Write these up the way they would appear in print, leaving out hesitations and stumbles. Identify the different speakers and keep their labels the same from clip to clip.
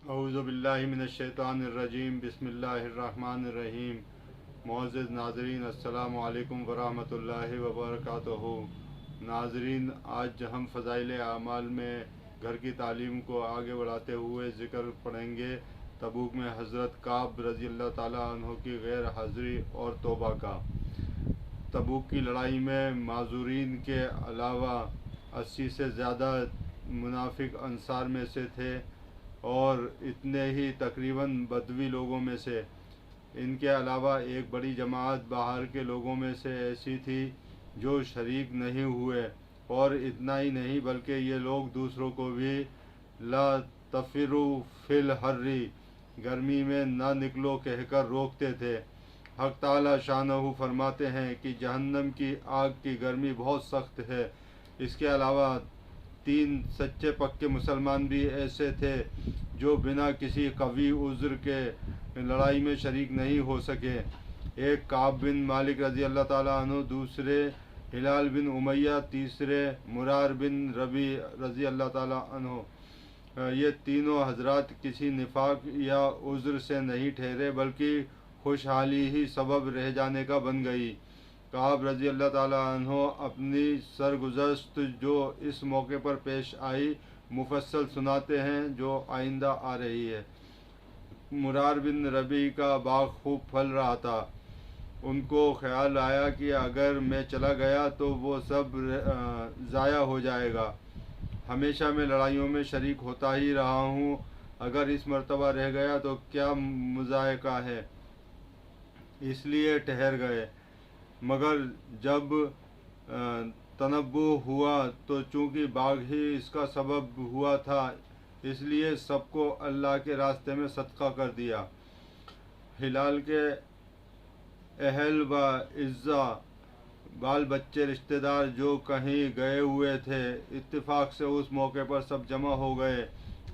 Speaker 1: اعوذ باللہ من الشیطان الرجیم بسم اللہ الرحمن الرحیم۔ معزز ناظرین، السلام علیکم ورحمۃ اللہ وبرکاتہ۔ ناظرین، آج ہم فضائل اعمال میں گھر کی تعلیم کو آگے بڑھاتے ہوئے ذکر پڑھیں گے تبوک میں حضرت کعب رضی اللہ تعالیٰ عنہ کی غیر حاضری اور توبہ کا۔ تبوک کی لڑائی میں معذورین کے علاوہ 80 سے زیادہ منافق انصار میں سے تھے اور اتنے ہی تقریباً بدوی لوگوں میں سے۔ ان کے علاوہ ایک بڑی جماعت باہر کے لوگوں میں سے ایسی تھی جو شریک نہیں ہوئے، اور اتنا ہی نہیں بلکہ یہ لوگ دوسروں کو بھی لا تفروا فی الحر، گرمی میں نہ نکلو کہہ کر روکتے تھے۔ حق تعالی شانہ فرماتے ہیں کہ جہنم کی آگ کی گرمی بہت سخت ہے۔ اس کے علاوہ 3 سچے پکے مسلمان بھی ایسے تھے جو بنا کسی قوی عذر کے لڑائی میں شریک نہیں ہو سکے۔ ایک کعب بن مالک رضی اللہ تعالیٰ عنہ، دوسرے ہلال بن امیہ، تیسرے مرار بن ربی رضی اللہ تعالیٰ عنہ۔ یہ تینوں حضرات کسی نفاق یا عذر سے نہیں ٹھہرے بلکہ خوشحالی ہی سبب رہ جانے کا بن گئی۔ کعب رضی اللہ تعالیٰ عنہ اپنی سرگزشت جو اس موقع پر پیش آئی مفصل سناتے ہیں جو آئندہ آ رہی ہے۔ مرار بن ربی کا باغ خوب پھل رہا تھا۔ ان کو خیال آیا کہ اگر میں چلا گیا تو وہ سب ضائع ہو جائے گا۔ ہمیشہ میں لڑائیوں میں شریک ہوتا ہی رہا ہوں، اگر اس مرتبہ رہ گیا تو کیا مضائقہ ہے، اس لیے ٹھہر گئے۔ مگر جب تنبہ ہوا تو چونکہ باغ ہی اس کا سبب ہوا تھا، اس لیے سب کو اللہ کے راستے میں صدقہ کر دیا۔ ہلال کے اہل و اعزا، بال بچے، رشتہ دار جو کہیں گئے ہوئے تھے، اتفاق سے اس موقع پر سب جمع ہو گئے۔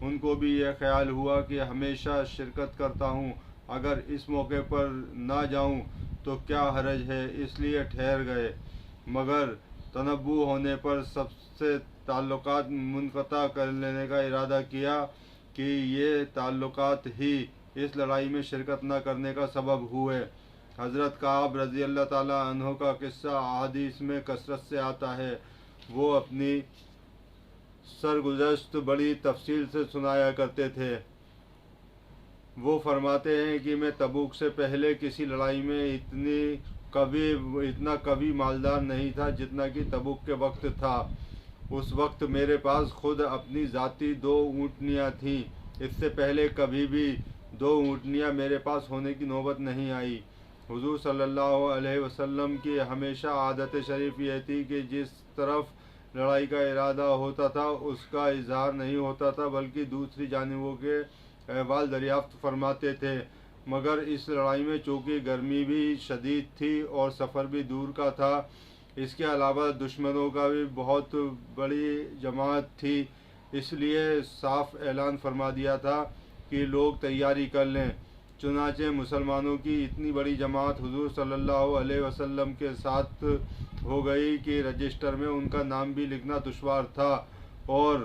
Speaker 1: ان کو بھی یہ خیال ہوا کہ ہمیشہ شرکت کرتا ہوں، اگر اس موقع پر نہ جاؤں تو کیا حرج ہے، اس لیے ٹھہر گئے۔ مگر تنبہ ہونے پر سب سے تعلقات منقطع کر لینے کا ارادہ کیا کہ یہ تعلقات ہی اس لڑائی میں شرکت نہ کرنے کا سبب ہوئے۔ حضرت کعب رضی اللہ تعالیٰ عنہ کا قصہ احادیث میں کثرت سے آتا ہے۔ وہ اپنی سرگزشت بڑی تفصیل سے سنایا کرتے تھے۔ وہ فرماتے ہیں کہ میں تبوک سے پہلے کسی لڑائی میں اتنا قوی مالدار نہیں تھا جتنا کہ تبوک کے وقت تھا۔ اس وقت میرے پاس خود اپنی ذاتی 2 اونٹنیاں تھیں۔ اس سے پہلے کبھی بھی 2 اونٹنیاں میرے پاس ہونے کی نوبت نہیں آئی۔ حضور صلی اللہ علیہ وسلم کی ہمیشہ عادت شریف یہ تھی کہ جس طرف لڑائی کا ارادہ ہوتا تھا اس کا اظہار نہیں ہوتا تھا بلکہ دوسری جانبوں کے احوال دریافت فرماتے تھے۔ مگر اس لڑائی میں چونکہ گرمی بھی شدید تھی اور سفر بھی دور کا تھا، اس کے علاوہ دشمنوں کا بھی بہت بڑی جماعت تھی، اس لیے صاف اعلان فرما دیا تھا کہ لوگ تیاری کر لیں۔ چنانچہ مسلمانوں کی اتنی بڑی جماعت حضور صلی اللہ علیہ وسلم کے ساتھ ہو گئی کہ رجسٹر میں ان کا نام بھی لکھنا دشوار تھا، اور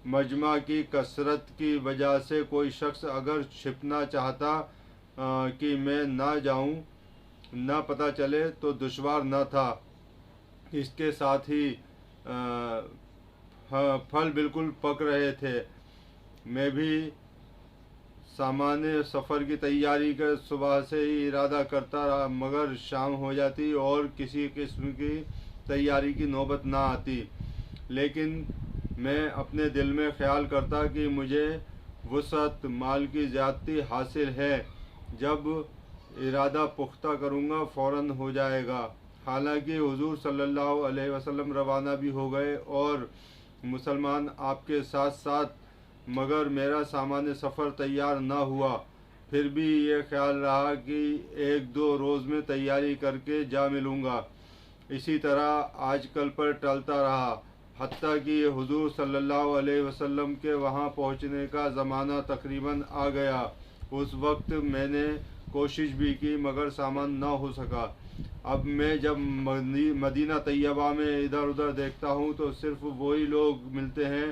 Speaker 1: مجمع کی کثرت کی وجہ سے کوئی شخص اگر چھپنا چاہتا کہ میں نہ جاؤں، نہ پتہ چلے تو دشوار نہ تھا۔ اس کے ساتھ ہی پھل بالکل پک رہے تھے۔ میں بھی سامان سفر کی تیاری کا صبح سے ہی ارادہ کرتا رہا، مگر شام ہو جاتی اور کسی قسم کی تیاری کی نوبت نہ آتی۔ لیکن میں اپنے دل میں خیال کرتا کہ مجھے وسعت مال کی زیادتی حاصل ہے، جب ارادہ پختہ کروں گا فوراً ہو جائے گا۔ حالانکہ حضور صلی اللہ علیہ وسلم روانہ بھی ہو گئے اور مسلمان آپ کے ساتھ ساتھ، مگر میرا سامان سفر تیار نہ ہوا۔ پھر بھی یہ خیال رہا کہ 1-2 روز میں تیاری کر کے جا ملوں گا۔ اسی طرح آج کل پر ٹلتا رہا، حتیٰ کہ حضور صلی اللہ علیہ وسلم کے وہاں پہنچنے کا زمانہ تقریباً آ گیا۔ اس وقت میں نے کوشش بھی کی مگر سامان نہ ہو سکا۔ اب میں جب مدینہ طیبہ میں ادھر ادھر دیکھتا ہوں تو صرف وہی لوگ ملتے ہیں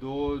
Speaker 1: 2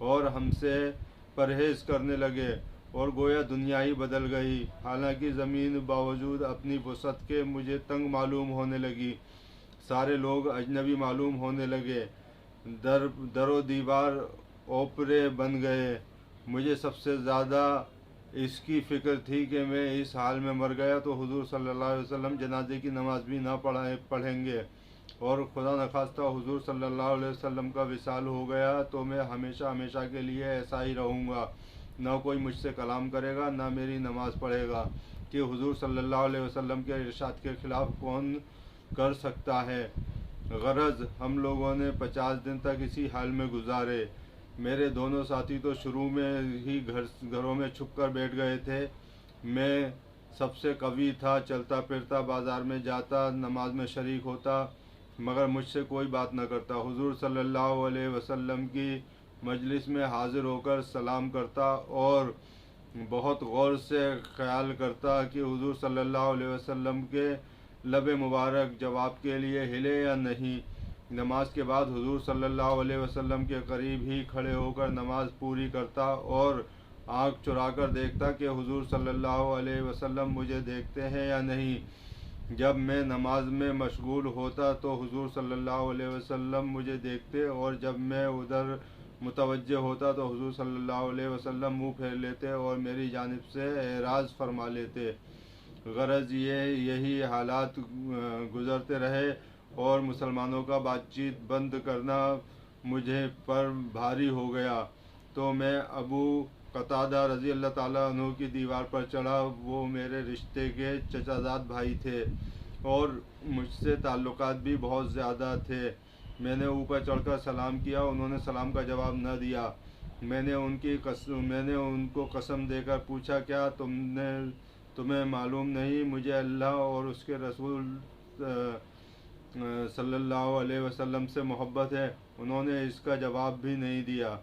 Speaker 1: اور ہم سے پرہیز کرنے لگے، اور گویا دنیا ہی بدل گئی۔ حالانکہ زمین باوجود اپنی وسعت کے مجھے تنگ معلوم ہونے لگی، سارے لوگ اجنبی معلوم ہونے لگے، در و دیوار اوپرے بن گئے۔ مجھے سب سے زیادہ اس کی فکر تھی کہ میں اس حال میں مر گیا تو حضور صلی اللہ علیہ وسلم جنازے کی نماز بھی نہ پڑھیں گے، اور خدا نخواستہ حضور صلی اللہ علیہ وسلم کا وصال ہو گیا تو میں ہمیشہ ہمیشہ کے لیے ایسا ہی رہوں گا، نہ کوئی مجھ سے کلام کرے گا، نہ میری نماز پڑھے گا، کہ حضور صلی اللہ علیہ وسلم کے ارشاد کے خلاف کون کر سکتا ہے۔ غرض ہم لوگوں نے 50 دن تک اسی حال میں گزارے۔ میرے دونوں ساتھی تو شروع میں ہی گھروں میں چھپ کر بیٹھ گئے تھے۔ میں سب سے قوی تھا، چلتا پھرتا، بازار میں جاتا، نماز میں شریک ہوتا، مگر مجھ سے کوئی بات نہ کرتا۔ حضور صلی اللہ علیہ وسلم کی مجلس میں حاضر ہو کر سلام کرتا اور بہت غور سے خیال کرتا کہ حضور صلی اللہ علیہ وسلم کے لب مبارک جواب کے لیے ہلے یا نہیں۔ نماز کے بعد حضور صلی اللہ علیہ وسلم کے قریب ہی کھڑے ہو کر نماز پوری کرتا اور آنکھ چرا کر دیکھتا کہ حضور صلی اللہ علیہ وسلم مجھے دیکھتے ہیں یا نہیں۔ جب میں نماز میں مشغول ہوتا تو حضور صلی اللہ علیہ وسلم مجھے دیکھتے، اور جب میں ادھر متوجہ ہوتا تو حضور صلی اللہ علیہ وسلم منہ پھیر لیتے اور میری جانب سے اعراض فرما لیتے۔ غرض یہی حالات گزرتے رہے، اور مسلمانوں کا بات چیت بند کرنا مجھے پر بھاری ہو گیا، تو میں ابو قتادہ رضی اللہ تعالیٰ عنہ کی دیوار پر چڑھا۔ وہ میرے رشتے کے چچا زاد بھائی تھے اور مجھ سے تعلقات بھی بہت زیادہ تھے۔ میں نے اوپر چڑھ کر سلام کیا، انہوں نے سلام کا جواب نہ دیا۔ میں نے ان کو قسم دے کر پوچھا، کیا تمہیں معلوم نہیں مجھے اللہ اور اس کے رسول صلی اللہ علیہ وسلم سے محبت ہے؟ انہوں نے اس کا جواب بھی نہیں دیا۔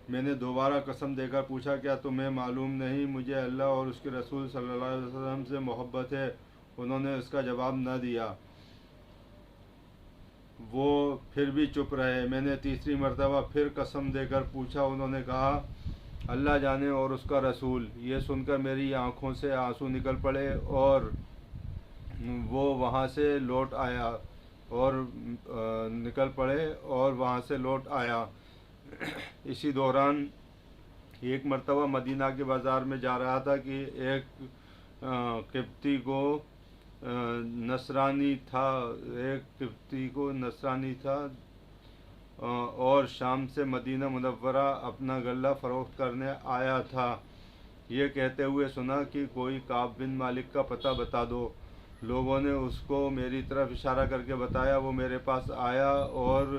Speaker 1: میں نے دوبارہ قسم دے کر پوچھا، کیا تمہیں معلوم نہیں مجھے اللہ اور اس کے رسول صلی اللہ علیہ وسلم سے محبت ہے؟ انہوں نے اس کا جواب نہ دیا۔ وہ پھر بھی چپ رہے۔ میں نے تیسری مرتبہ پھر قسم دے کر پوچھا، انہوں نے کہا، اللہ جانے اور اس کا رسول۔ یہ سن کر میری آنکھوں سے آنسو نکل پڑے اور وہ وہاں سے لوٹ آیا۔ اسی دوران ایک مرتبہ مدینہ کے بازار میں جا رہا تھا کہ ایک قبطی کو نصرانی تھا اور شام سے مدینہ منورہ اپنا غلہ فروخت کرنے آیا تھا۔ یہ کہتے ہوئے سنا کہ کوئی کعب بن مالک کا پتہ بتا دو۔ لوگوں نے اس کو میری طرف اشارہ کر کے بتایا۔ وہ میرے پاس آیا اور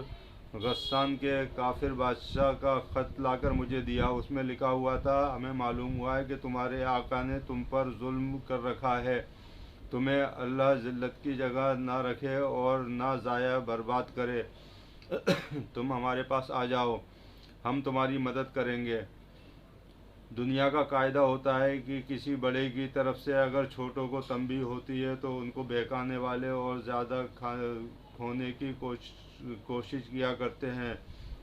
Speaker 1: غسان کے کافر بادشاہ کا خط لا کر مجھے دیا۔ اس میں لکھا ہوا تھا، ہمیں معلوم ہوا ہے کہ تمہارے آقا نے تم پر ظلم کر رکھا ہے، تمہیں اللہ ذلت کی جگہ نہ رکھے اور نہ ضائع برباد کرے۔ تم ہمارے پاس آ جاؤ، ہم تمہاری مدد کریں گے۔ دنیا کا قاعدہ ہوتا ہے کہ کسی بڑے کی طرف سے اگر چھوٹوں کو تنبیہ ہوتی ہے تو ان کو بہکانے والے اور زیادہ کھونے کی کوشش کیا کرتے ہیں،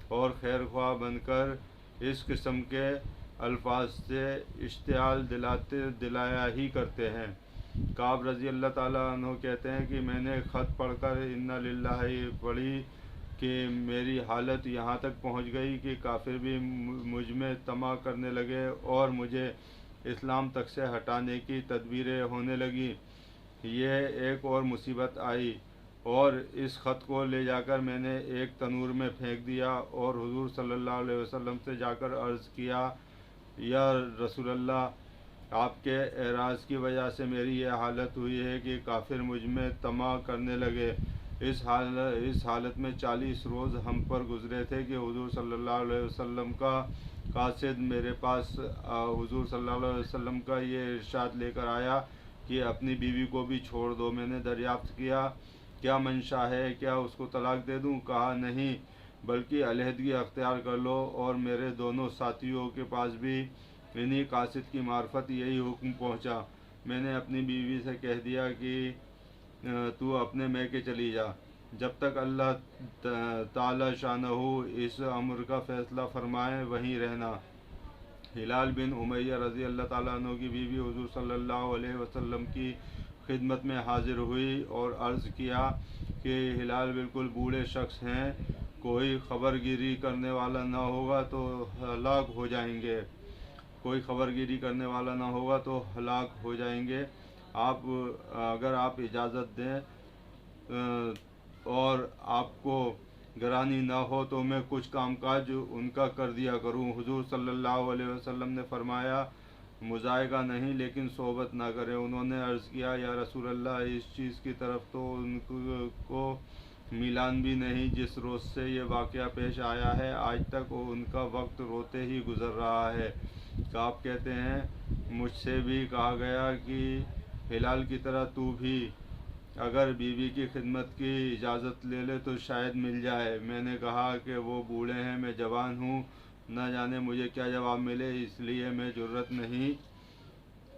Speaker 1: اور خیر خواہ بن کر اس قسم کے الفاظ سے اشتعال دلایا ہی کرتے ہیں۔ کعب رضی اللہ تعالیٰ عنہ کہتے ہیں کہ میں نے خط پڑھ کر انا للہ پڑھی کہ میری حالت یہاں تک پہنچ گئی کہ کافر بھی مجھ میں طمع کرنے لگے اور مجھے اسلام تک سے ہٹانے کی تدبیریں ہونے لگیں۔ یہ ایک اور مصیبت آئی، اور اس خط کو لے جا کر میں نے ایک تنور میں پھینک دیا اور حضور صلی اللہ علیہ وسلم سے جا کر عرض کیا، یا رسول اللہ، آپ کے اعراض کی وجہ سے میری یہ حالت ہوئی ہے کہ کافر مجھ میں طمع کرنے لگے۔ اس حالت میں 40 روز ہم پر گزرے تھے کہ حضور صلی اللہ علیہ وسلم کا قاصد میرے پاس حضور صلی اللہ علیہ وسلم کا یہ ارشاد لے کر آیا کہ اپنی بیوی کو بھی چھوڑ دو۔ میں نے دریافت کیا، کیا منشا ہے، کیا اس کو طلاق دے دوں؟ کہا، نہیں، بلکہ علیحدگی اختیار کر لو۔ اور میرے دونوں ساتھیوں کے پاس بھی انہی قاصد کی معرفت یہی حکم پہنچا۔ میں نے اپنی بیوی سے کہہ دیا کہ تو اپنے میکے چلی جا، جب تک اللہ تعالی شانہ اس امر کا فیصلہ فرمائے وہیں رہنا۔ ہلال بن امیہ رضی اللہ تعالیٰ عنہ کی بیوی حضور صلی اللہ علیہ وسلم کی خدمت میں حاضر ہوئی اور عرض کیا کہ ہلال بالکل بوڑھے شخص ہیں، کوئی خبر گیری کرنے والا نہ ہوگا تو ہلاک ہو جائیں گے، کوئی خبر گیری کرنے والا نہ ہوگا تو ہلاک ہو جائیں گے۔ اگر آپ اجازت دیں اور آپ کو گرانی نہ ہو تو میں کچھ کام کاج ان کا کر دیا کروں۔ حضور صلی اللہ علیہ وسلم نے فرمایا مذائقہ نہیں لیکن صحبت نہ کریں۔ انہوں نے عرض کیا یا رسول اللہ، اس چیز کی طرف تو ان کو میلان بھی نہیں جس روز سے یہ واقعہ پیش آیا ہے، آج تک ان کا وقت روتے ہی گزر رہا ہے۔ آپ کہتے ہیں مجھ سے بھی کہا گیا کہ ہلال کی طرح تو بھی اگر بیوی کی خدمت کی اجازت لے لے تو شاید مل جائے۔ میں نے کہا کہ وہ بوڑھے ہیں، میں جوان ہوں، نہ جانے مجھے کیا جواب ملے، اس لیے میں جرأت نہیں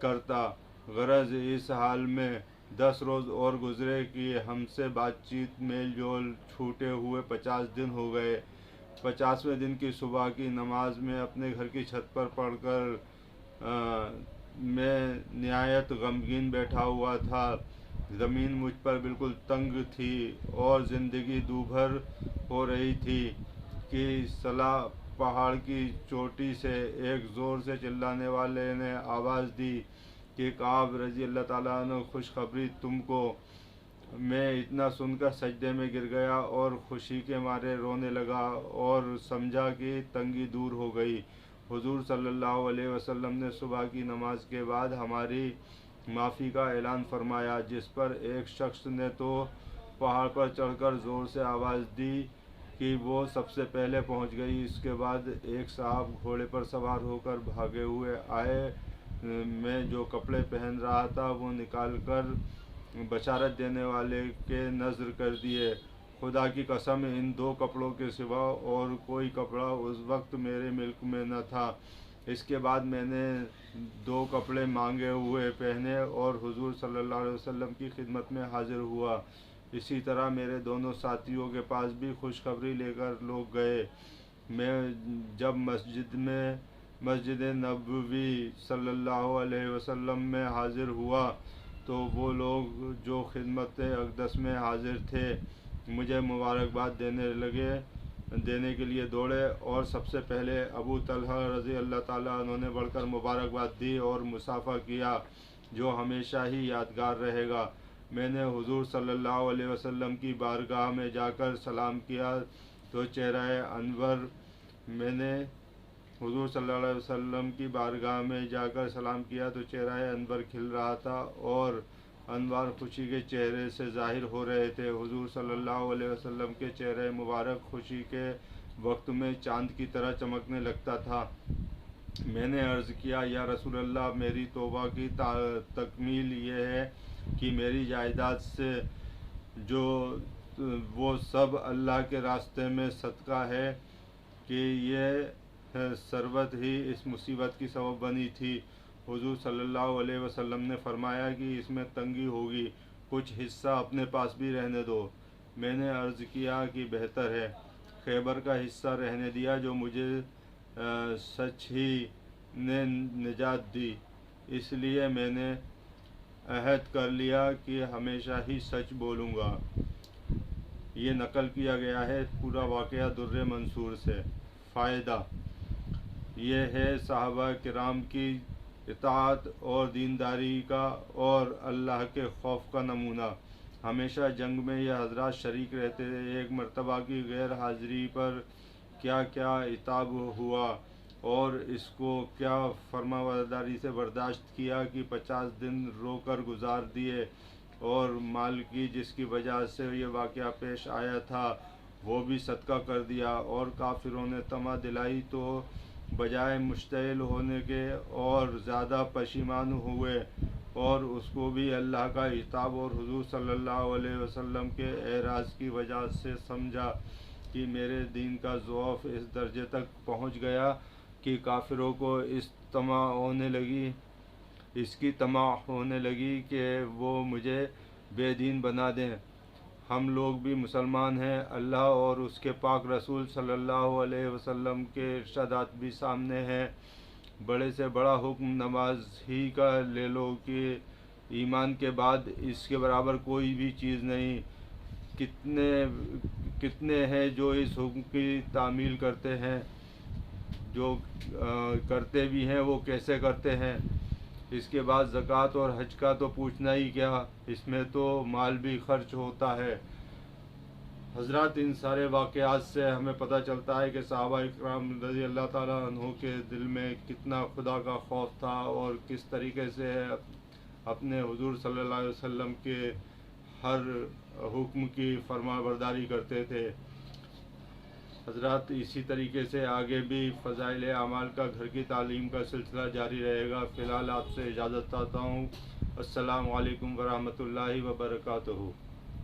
Speaker 1: کرتا۔ غرض اس حال میں 10 روز اور گزرے کہ ہم سے بات چیت میل جول چھوٹے ہوئے 50 دن ہو گئے۔ 50ویں دن کی صبح کی نماز میں اپنے گھر کی چھت پر پڑھ کر میں نہایت غمگین بیٹھا ہوا تھا۔ زمین مجھ پر بالکل تنگ تھی اور زندگی دوبھر ہو رہی تھی کہ صلاح پہاڑ کی چوٹی سے ایک زور سے چلانے والے نے آواز دی کہ کعب رضی اللہ تعالیٰ عنہ خوشخبری تم کو۔ میں اتنا سن کر سجدے میں گر گیا اور خوشی کے مارے رونے لگا اور سمجھا کہ تنگی دور ہو گئی۔ حضور صلی اللہ علیہ وسلم نے صبح کی نماز کے بعد ہماری معافی کا اعلان فرمایا، جس پر ایک شخص نے تو پہاڑ پر چڑھ کر زور سے آواز دی کہ وہ سب سے پہلے پہنچ گئی۔ اس کے بعد ایک صاحب گھوڑے پر سوار ہو کر بھاگے ہوئے آئے۔ میں جو کپڑے پہن رہا تھا وہ نکال کر بشارت دینے والے کے نذر کر دیے۔ خدا کی قسم ان 2 کپڑوں کے سوا اور کوئی کپڑا اس وقت میرے ملک میں نہ تھا۔ اس کے بعد میں نے 2 کپڑے مانگے ہوئے پہنے اور حضور صلی اللہ علیہ وسلم کی خدمت میں حاضر ہوا۔ اسی طرح میرے دونوں ساتھیوں کے پاس بھی خوشخبری لے کر لوگ گئے۔ میں جب مسجد نبوی صلی اللہ علیہ وسلم میں حاضر ہوا تو وہ لوگ جو خدمت اقدس میں حاضر تھے مجھے مبارکباد دینے کے لیے دوڑے اور سب سے پہلے ابو طلحہ رضی اللہ تعالیٰ عنہ نے بڑھ کر مبارکباد دی اور مصافحہ کیا، جو ہمیشہ ہی یادگار رہے گا۔ میں نے حضور صلی اللہ علیہ وسلم کی بارگاہ میں جا کر سلام کیا تو چہرہ انور کھل رہا تھا اور انوار خوشی کے چہرے سے ظاہر ہو رہے تھے۔ حضور صلی اللہ علیہ وسلم کے چہرہ مبارک خوشی کے وقت میں چاند کی طرح چمکنے لگتا تھا۔ میں نے عرض کیا یا رسول اللہ، میری توبہ کی تکمیل یہ ہے کہ میری جائیداد سے جو وہ سب اللہ کے راستے میں صدقہ ہے کہ یہ ثروت ہی اس مصیبت کی سبب بنی تھی۔ حضور صلی اللہ علیہ وسلم نے فرمایا کہ اس میں تنگی ہوگی، کچھ حصہ اپنے پاس بھی رہنے دو۔ میں نے عرض کیا کہ بہتر ہے۔ خیبر کا حصہ رہنے دیا جو مجھے سچ ہی نے نجات دی، اس لیے میں نے عہد کر لیا کہ ہمیشہ ہی سچ بولوں گا۔ یہ نقل کیا گیا ہے پورا واقعہ در منصور سے۔ فائدہ یہ ہے صحابہ کرام کی اطاعت اور دینداری کا اور اللہ کے خوف کا نمونہ۔ ہمیشہ جنگ میں یہ حضرات شریک رہتے تھے۔ ایک مرتبہ کی غیر حاضری پر کیا کیا عتاب ہوا اور اس کو کیا فرمانبرداری سے برداشت کیا کہ 50 دن رو کر گزار دیے اور مال کی جس کی وجہ سے یہ واقعہ پیش آیا تھا وہ بھی صدقہ کر دیا، اور کافروں نے طمع دلائی تو بجائے مشتعل ہونے کے اور زیادہ پشیمان ہوئے اور اس کو بھی اللہ کا عتاب اور حضور صلی اللہ علیہ وسلم کے اعراض کی وجہ سے سمجھا کہ میرے دین کا ضعف اس درجے تک پہنچ گیا کہ کافروں کو اس کی طمع ہونے لگی کہ وہ مجھے بے دین بنا دیں۔ ہم لوگ بھی مسلمان ہیں، اللہ اور اس کے پاک رسول صلی اللہ علیہ وسلم کے ارشادات بھی سامنے ہیں۔ بڑے سے بڑا حکم نماز ہی کا لے لو کہ ایمان کے بعد اس کے برابر کوئی بھی چیز نہیں۔ کتنے ہیں جو اس حکم کی تعمیل کرتے ہیں، جو کرتے بھی ہیں وہ کیسے کرتے ہیں۔ اس کے بعد زکوٰۃ اور حج کا تو پوچھنا ہی کیا، اس میں تو مال بھی خرچ ہوتا ہے۔ حضرات، ان سارے واقعات سے ہمیں پتہ چلتا ہے کہ صحابہ اکرام رضی اللہ تعالیٰ عنہ کے دل میں کتنا خدا کا خوف تھا اور کس طریقے سے اپنے حضور صلی اللہ علیہ وسلم کے ہر حکم کی فرما برداری کرتے تھے۔ حضرات، اسی طریقے سے آگے بھی فضائل اعمال کا گھر کی تعلیم کا سلسلہ جاری رہے گا۔ فی الحال آپ سے اجازت چاہتا ہوں۔ السلام علیکم ورحمۃ اللہ وبرکاتہ۔